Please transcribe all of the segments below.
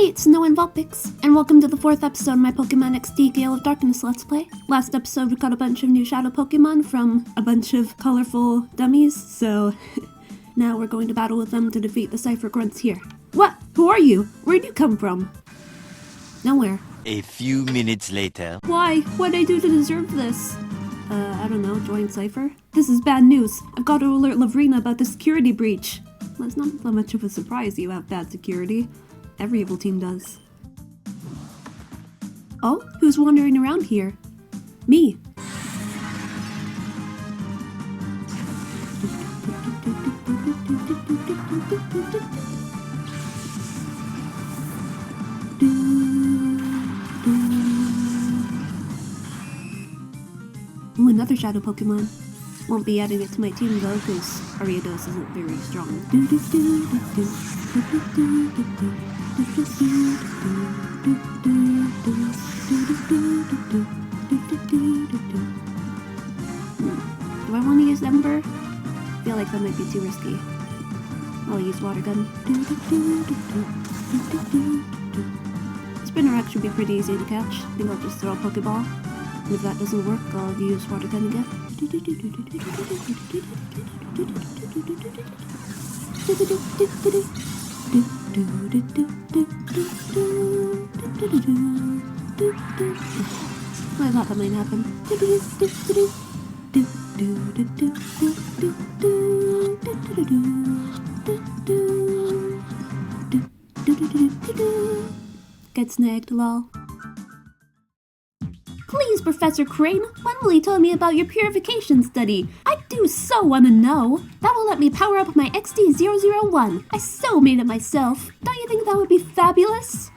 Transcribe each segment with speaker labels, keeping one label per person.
Speaker 1: Hey, it's Noah Vulpix, and welcome to the 4th episode of my Pokemon XD Gale of Darkness Let's Play. Last episode we caught a bunch of new Shadow Pokemon from a bunch of colorful dummies, so now we're going to battle with them to defeat the Cipher Grunts here. What? Who are you? Where'd you come from? Nowhere.
Speaker 2: A few minutes later.
Speaker 1: Why? What'd I do to deserve this? I don't know, join Cipher? This is bad news. I've got to alert Lovrina about the security breach. Well, it's not that much of a surprise you have bad security. Every evil team does. Oh, who's wandering around here? Me. Ooh, another Shadow Pokemon. Won't be adding it to my team though, because Ariados isn't very strong. Do I want to use Ember? I feel like that might be too risky. I'll use Water Gun. Spinarak should be pretty easy to catch. I think I'll just throw a Pokeball. And if that doesn't work, I'll use Water Gun again. I thought that might happen. Get snagged, lol. Please, Professor Krane, when will you tell me about your purification study? I do so want to know. That will let me power up my XD001. I so made it myself. Don't you think that would be fabulous?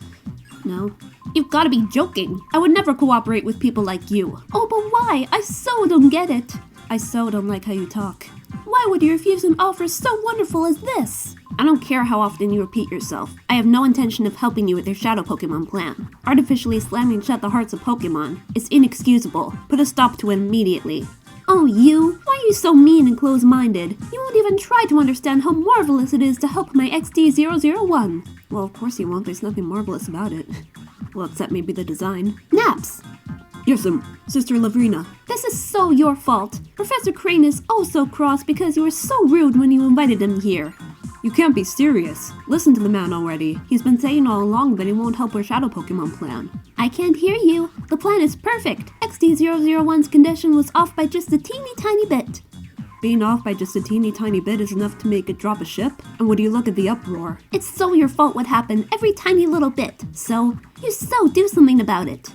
Speaker 1: No. You've got to be joking. I would never cooperate with people like you. Oh, but why? I so don't get it. I so don't like how you talk. Why would you refuse an offer so wonderful as this? I don't care how often you repeat yourself. I have no intention of helping you with your Shadow Pokemon plan. Artificially slamming shut the hearts of Pokemon is inexcusable. Put a stop to it immediately. Oh, you? Why are you so mean and close-minded? You won't even try to understand how marvelous it is to help my XD001. Well, of course you won't. There's nothing marvelous about it. Well, except maybe the design. Naps! Yes, Sister Lovrina. This is so your fault. Professor Krane is oh so cross because you were so rude when you invited him here. You can't be serious. Listen to the man already. He's been saying all along that he won't help our Shadow Pokemon plan. I can't hear you. The plan is perfect. XD001's condition was off by just a teeny tiny bit. Being off by just a teeny tiny bit is enough to make it drop a ship? And would you look at the uproar? It's so your fault what happened every tiny little bit. So, you so do something about it.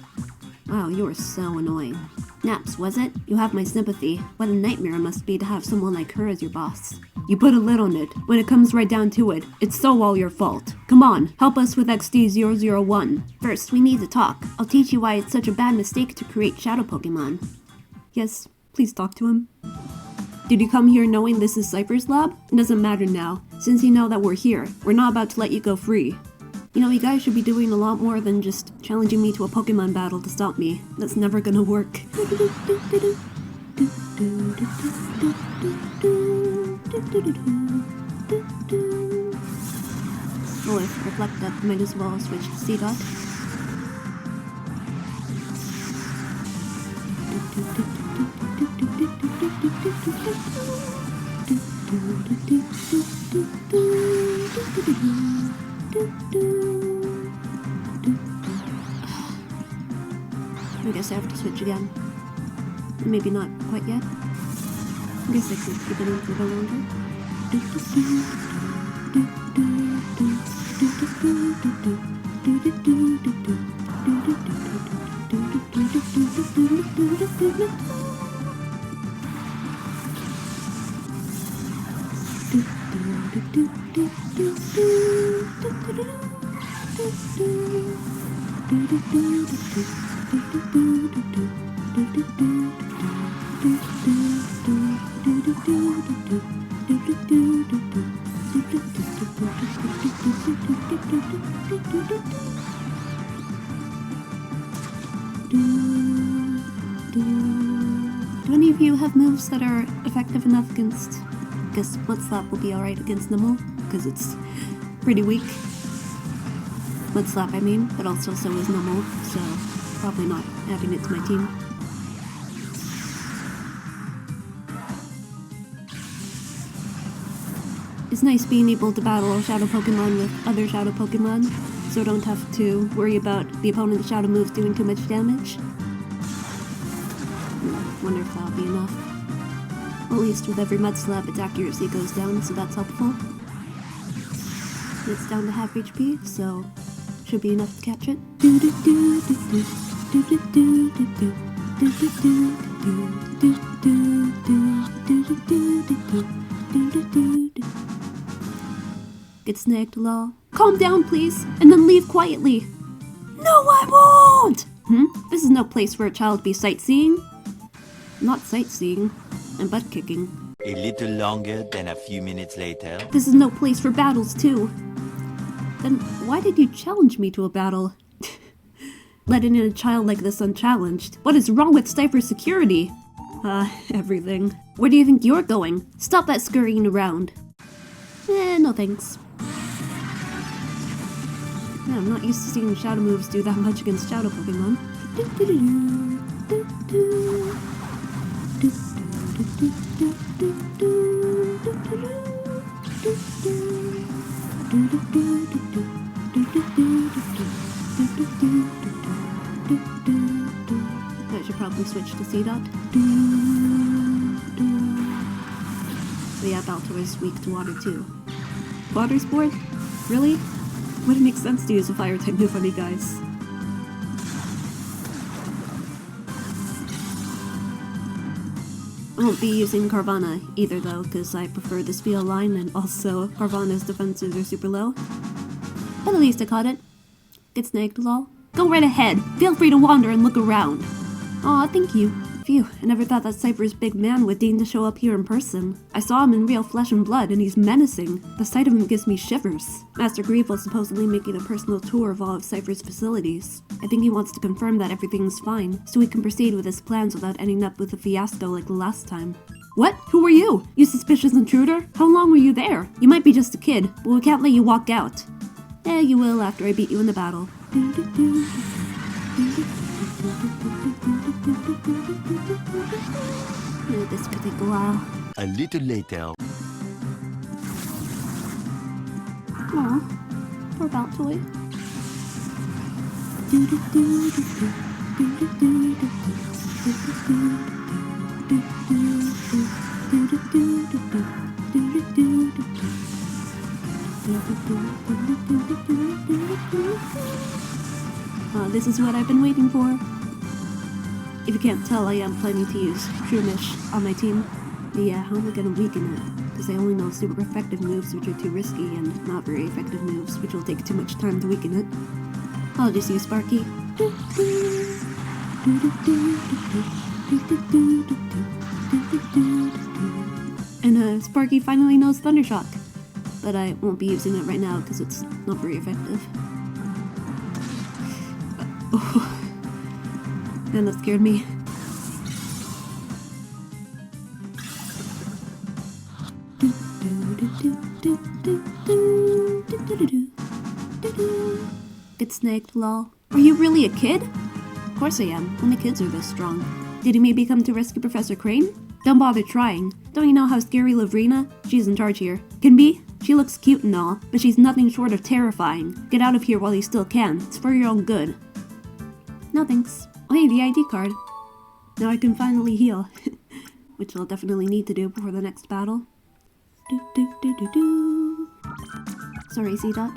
Speaker 1: Wow, you are so annoying. Naps, was it? You have my sympathy. What a nightmare it must be to have someone like her as your boss. You put a lid on it. When it comes right down to it, it's so all your fault. Come on, help us with XD001. First, we need to talk. I'll teach you why it's such a bad mistake to create Shadow Pokemon. Yes, please talk to him. Did you come here knowing this is Cipher's lab? It doesn't matter now. Since you know that we're here, we're not about to let you go free. You know, you guys should be doing a lot more than just challenging me to a Pokemon battle to stop me. That's never gonna work. Oh, if reflect that, might as well switch to C-Dot. I guess I have to switch again. Maybe not quite yet. I guess I could keep it in for a little longer. Do any of you have moves that are effective enough against... I guess What's That will be alright against Numel, because it's pretty weak. Mudslap, I mean, but also so is Numel, so probably not adding it to my team. It's nice being able to battle Shadow Pokemon with other Shadow Pokemon, so I don't have to worry about the opponent's Shadow moves doing too much damage. Wonder if that'll be enough. At least with every Mudslap, its accuracy goes down, so that's helpful. It's down to half HP, so should be enough to catch it. Get snagged, lol. Calm down, please, and then leave quietly. No, I won't! This is no place for a child to be sightseeing. Not sightseeing. And butt kicking.
Speaker 2: A little longer than a few minutes later.
Speaker 1: This is no place for battles, too. Then why did you challenge me to a battle? Letting in a child like this unchallenged. What is wrong with Cipher security? Everything. Where do you think you're going? Stop that scurrying around. No thanks. Yeah, I'm not used to seeing Shadow moves do that much against Shadow Pokemon. I should probably switch to C-Dot. But yeah, Baltor is weak to water too. Water sport? Really? Would it make sense to use a fire type move on you guys? I won't be using Carvanha either though, because I prefer the Spiel line and also Carvanha's defenses are super low. But at least I caught it. Get snagged, lol. Go right ahead. Feel free to wander and look around. Aw, thank you. Phew, I never thought that Cipher's big man would deign to show up here in person. I saw him in real flesh and blood, and he's menacing. The sight of him gives me shivers. Master Grief was supposedly making a personal tour of all of Cipher's facilities. I think he wants to confirm that everything's fine, so he can proceed with his plans without ending up with a fiasco like the last time. What? Who are you? You suspicious intruder? How long were you there? You might be just a kid, but we can't let you walk out. You will after I beat you in the battle. This could take a while.
Speaker 2: A little later.
Speaker 1: Aw, poor Baltoy. This is what I've been waiting for. If you can't tell, I am planning to use Shroomish on my team. But yeah, how am I gonna weaken it? Because I only know super effective moves which are too risky and not very effective moves which will take too much time to weaken it. I'll just use Sparky. And Sparky finally knows Thundershock. But I won't be using it right now because it's not very effective. Man, that scared me. Get snagged, lol. Are you really a kid? Of course I am. Only kids are this strong. Did he maybe come to rescue Professor Krane? Don't bother trying. Don't you know how scary Lovrina, she's in charge here, can be? She looks cute and all, but she's nothing short of terrifying. Get out of here while you still can. It's for your own good. No thanks. Oh hey, the ID card. Now I can finally heal. Which I'll definitely need to do before the next battle. Sorry, C-Dot.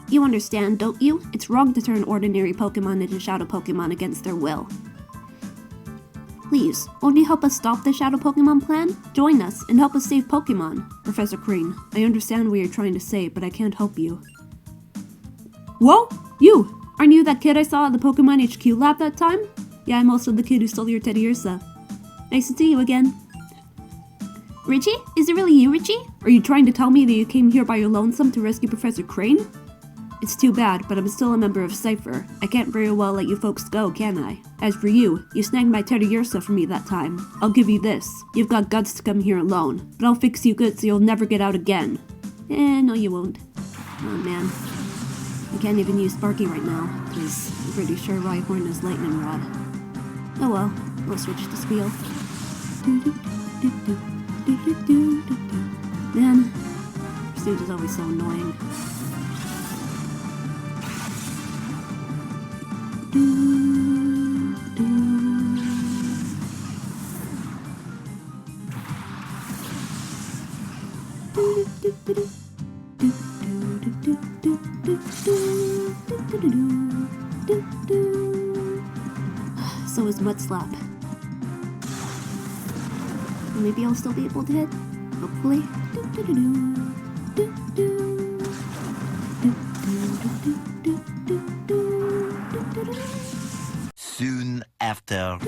Speaker 1: You understand, don't you? It's wrong to turn ordinary Pokemon into Shadow Pokemon against their will. Please, won't you help us stop the Shadow Pokemon plan? Join us and help us save Pokemon. Professor Krane, I understand what you're trying to say, but I can't help you. Whoa! You! Aren't you that kid I saw at the Pokemon HQ lab that time? Yeah, I'm also the kid who stole your Teddy Ursa. Nice to see you again. Richie? Is it really you, Richie? Are you trying to tell me that you came here by your lonesome to rescue Professor Krane? It's too bad, but I'm still a member of Cipher. I can't very well let you folks go, can I? As for you, you snagged my Teddy Ursa for me that time. I'll give you this. You've got guts to come here alone, but I'll fix you good so you'll never get out again. No you won't. Oh man. I can't even use Sparky right now, because I'm pretty sure Rhyhorn is Lightning Rod. Oh well, we'll switch to Squeal. Man, Pursuit is always so annoying. So is Mud Slap. Maybe I'll still be able to hit. Hopefully.
Speaker 2: Soon after.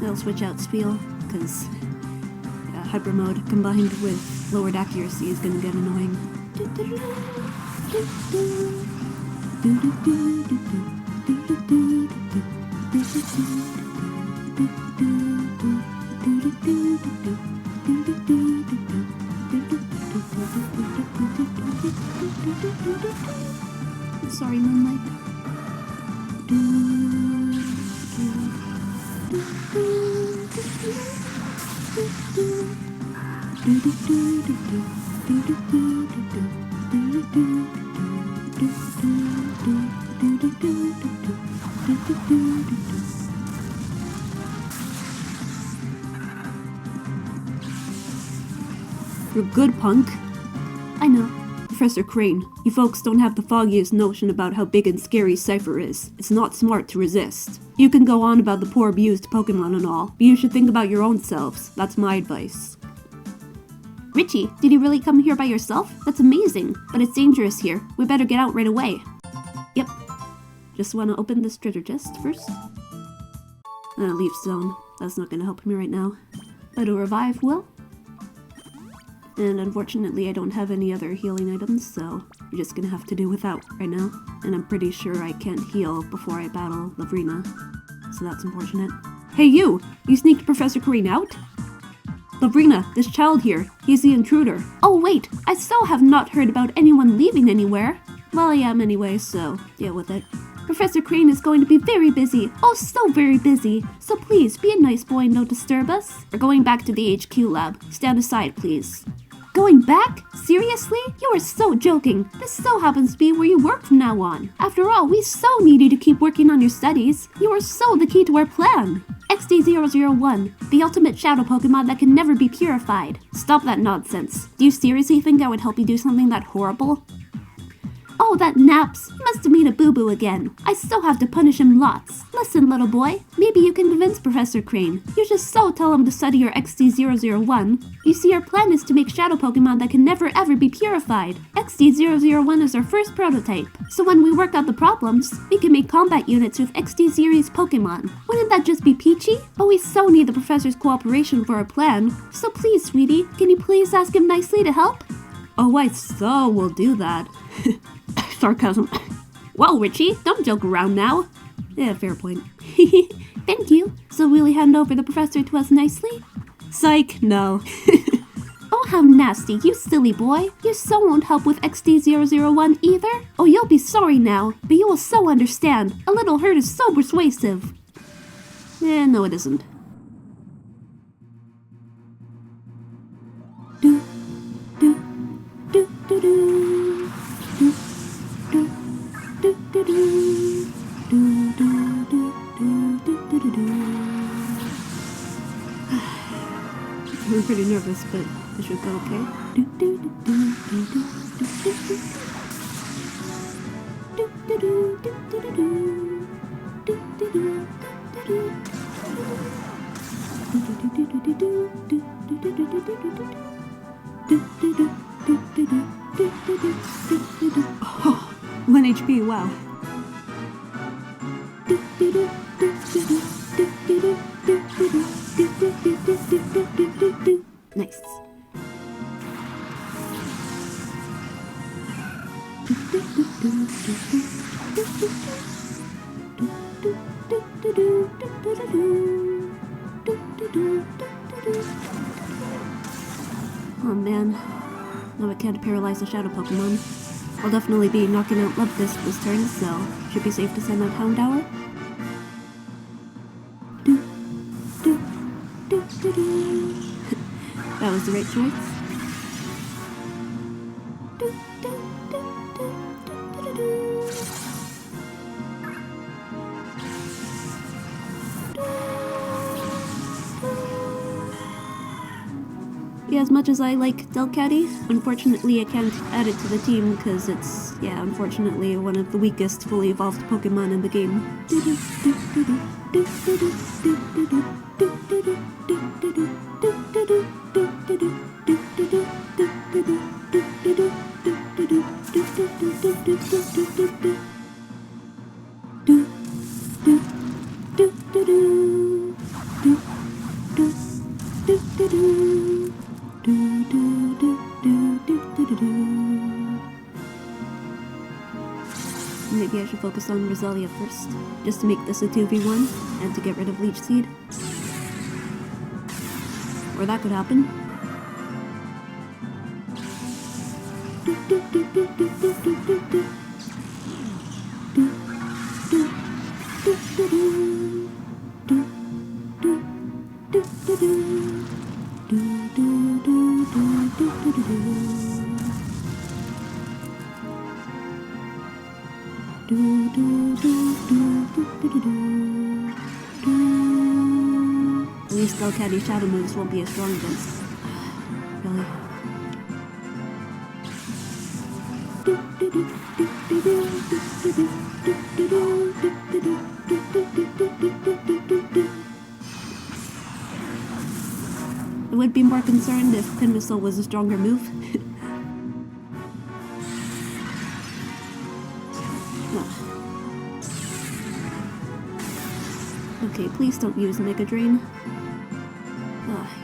Speaker 3: I'll switch out Spiel, because hyper mode combined with lowered accuracy is going to get annoying. Sorry, Moonlight. You're good, punk.
Speaker 1: I know.
Speaker 3: Professor Krane, you folks don't have the foggiest notion about how big and scary Cipher is. It's not smart to resist. You can go on about the poor abused Pokemon and all, but you should think about your own selves. That's my advice.
Speaker 1: Richie, did you really come here by yourself? That's amazing, but it's dangerous here. We better get out right away.
Speaker 3: Yep. Just want to open this treasure chest first. Leaf Zone. That's not going to help me right now. But a revive will. And unfortunately, I don't have any other healing items, so we're just gonna have to do without right now. And I'm pretty sure I can't heal before I battle Lovrina, so that's unfortunate. Hey you! You sneaked Professor Krane out? Lovrina, this child here, he's the intruder.
Speaker 1: Oh wait, I so have not heard about anyone leaving anywhere.
Speaker 3: Well, I am anyway, so deal with it.
Speaker 1: Professor Krane is going to be very busy. Oh, so very busy. So please, be a nice boy and don't disturb us.
Speaker 3: We're going back to the HQ lab. Stand aside, please.
Speaker 1: Going back? Seriously? You are so joking. This so happens to be where you work from now on. After all, we so need you to keep working on your studies. You are so the key to our plan. XD001, the ultimate shadow Pokemon that can never be purified.
Speaker 3: Stop that nonsense. Do you seriously think I would help you do something that horrible?
Speaker 1: Oh, that Naps. He must have made a boo-boo again. I so have to punish him lots. Listen, little boy. Maybe you can convince Professor Krane. You just so tell him to study your XD001. You see, our plan is to make shadow Pokemon that can never ever be purified. XD001 is our first prototype. So when we work out the problems, we can make combat units with XD series Pokemon. Wouldn't that just be peachy? But we so need the professor's cooperation for our plan. So please, sweetie, can you please ask him nicely to help?
Speaker 3: Oh, I so will do that. Sarcasm.
Speaker 1: Well, Richie, don't joke around now.
Speaker 3: Yeah, fair point.
Speaker 1: Thank you. So will you hand over the professor to us nicely?
Speaker 3: Psych, no.
Speaker 1: Oh, how nasty, you silly boy. You so won't help with XD001 either? Oh, you'll be sorry now, but you will so understand. A little hurt is so persuasive.
Speaker 3: No it isn't. I'm pretty nervous, but this should go okay. Oh, 1 HP, wow.
Speaker 1: Nice.
Speaker 3: Oh man, now I can't paralyze the shadow Pokemon. I'll definitely be knocking out Maddest this turn, so should be safe to send out Houndour. That was the right choice. Yeah, as much as I like Delcatty, unfortunately I can't add it to the team because it's, yeah, unfortunately one of the weakest fully evolved Pokemon in the game. Maybe I should focus on Roselia first, just to make this a 2v1, and to get rid of Leech Seed. Or that could happen. At least Delcatty's shadow moves won't be as strong against. Really? I would be more concerned if Pin Missile was a stronger move. Okay, please don't use Mega Drain.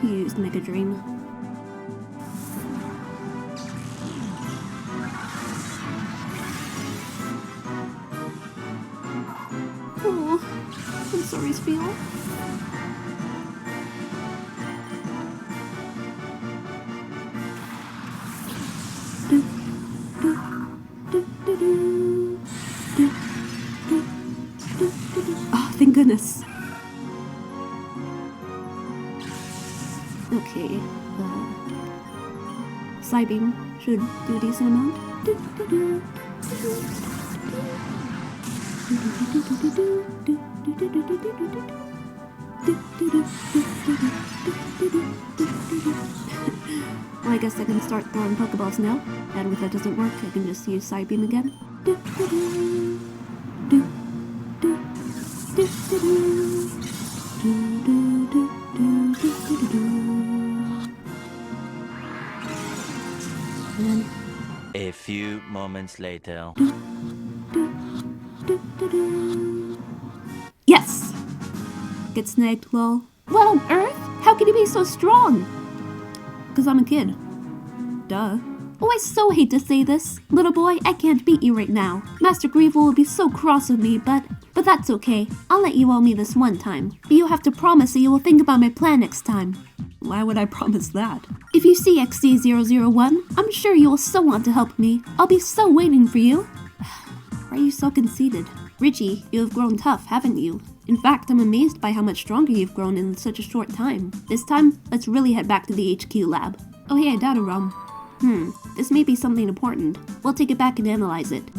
Speaker 3: You used Mega Drain. Oh, I'm sorry, Spiel. Oh, thank goodness. Okay, Psybeam should do a decent amount. Well, I guess I can start throwing Pokeballs now, and if that doesn't work, I can just use Psybeam again.
Speaker 2: A few moments later.
Speaker 3: Yes! Get snagged, lol. What on earth? How can you be so strong? Because I'm a kid. Duh. Oh, I so hate to say this. Little boy, I can't beat you right now. Master Greevil will be so cross with me, but that's okay. I'll let you owe me this one time. But you have to promise that you will think about my plan next time. Why would I promise that? If you see XD001, I'm sure you will so want to help me. I'll be so waiting for you. Why are you so conceited? Richie, you have grown tough, haven't you? In fact, I'm amazed by how much stronger you've grown in such a short time. This time, let's really head back to the HQ lab. Oh hey, Datarom. This may be something important. We'll take it back and analyze it.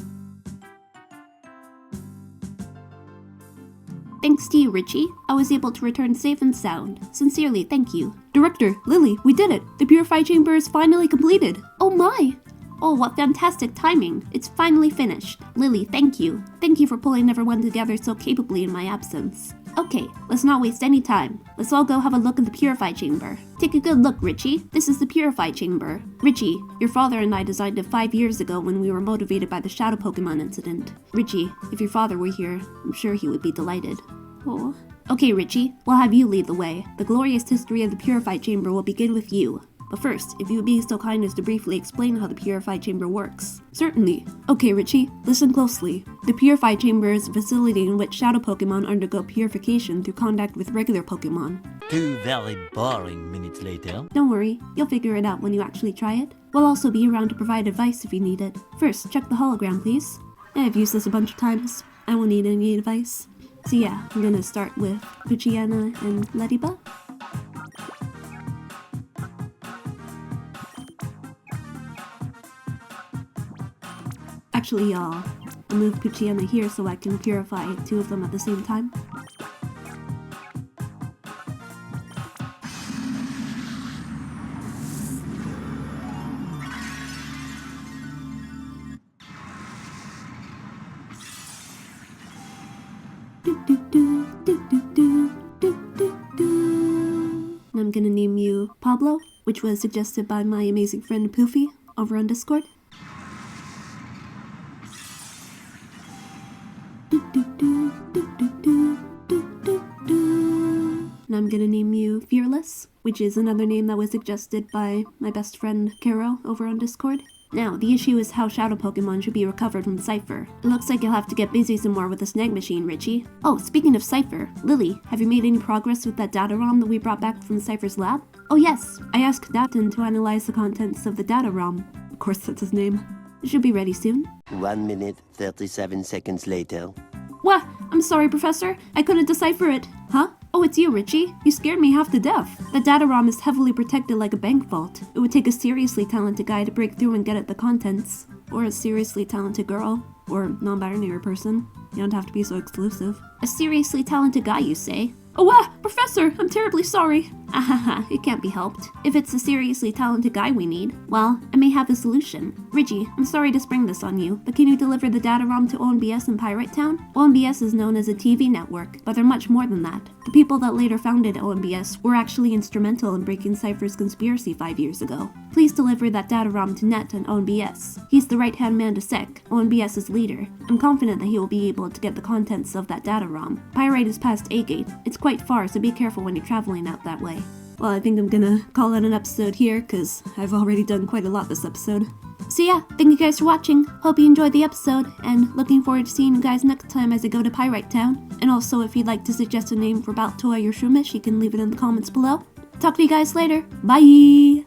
Speaker 3: Thanks to you, Richie. I was able to return safe and sound. Sincerely, thank you. Director, Lily, we did it! The Purify Chamber is finally completed! Oh my! Oh, what fantastic timing! It's finally finished. Lily, thank you. Thank you for pulling everyone together so capably in my absence. Okay, let's not waste any time. Let's all go have a look at the Purify Chamber. Take a good look, Richie. This is the Purify Chamber. Richie, your father and I designed it 5 years ago when we were motivated by the Shadow Pokemon incident. Richie, if your father were here, I'm sure he would be delighted. Oh. Okay, Richie, we'll have you lead the way. The glorious history of the Purify Chamber will begin with you. But first, if you would be so kind as to briefly explain how the Purify Chamber works.
Speaker 1: Certainly. Okay, Richie, listen closely. The Purify Chamber is a facility in which shadow Pokemon undergo purification through contact with regular Pokemon.
Speaker 2: 2 very boring minutes later.
Speaker 3: Don't worry, you'll figure it out when you actually try it. We'll also be around to provide advice if you need it. First, check the hologram, please. I've used this a bunch of times. I won't need any advice. So yeah, I'm gonna start with Puchiana and Ladybug. Actually, I'll move Puchiana here so I can purify 2 of them at the same time. And I'm gonna name you Pablo, which was suggested by my amazing friend Poofy over on Discord. And I'm gonna name you Fearless, which is another name that was suggested by my best friend Karo over on Discord. Now, the issue is how shadow Pokemon should be recovered from Cipher. It looks like you'll have to get busy some more with the snag machine, Richie. Oh, speaking of Cipher, Lily, have you made any progress with that data ROM that we brought back from Cipher's lab? Oh yes, I asked Datin to analyze the contents of the data ROM. Of course that's his name. It should be ready soon.
Speaker 4: 1 minute, 37 seconds later.
Speaker 1: What? I'm sorry, Professor. I couldn't decipher it. Huh? Oh, it's you, Richie. You scared me half to death. The data ROM is heavily protected like a bank vault. It would take a seriously talented guy to break through and get at the contents. Or a seriously talented girl. Or non-binary person. You don't have to be so exclusive. A seriously talented guy, you say? Oh, what? Professor, I'm terribly sorry. Ahaha, it can't be helped. If it's a seriously talented guy we need, well, I may have a solution. Richie, I'm sorry to spring this on you, but can you deliver the data ROM to ONBS in Pirate Town? ONBS is known as a TV network, but they're much more than that. The people that later founded ONBS were actually instrumental in breaking Cipher's conspiracy 5 years ago. Please deliver that data ROM to Net and ONBS. He's the right-hand man to Sec, ONBS's leader. I'm confident that he will be able to get the contents of that data ROM. Pyrite is past A-Gate. It's quite far, so be careful when you're traveling out that way. Well, I think I'm gonna call it an episode here, because I've already done quite a lot this episode. So yeah, thank you guys for watching. Hope you enjoyed the episode, and looking forward to seeing you guys next time as I go to Pyrite Town. And also, if you'd like to suggest a name for Baltoy or Shroomish, you can leave it in the comments below. Talk to you guys later. Bye!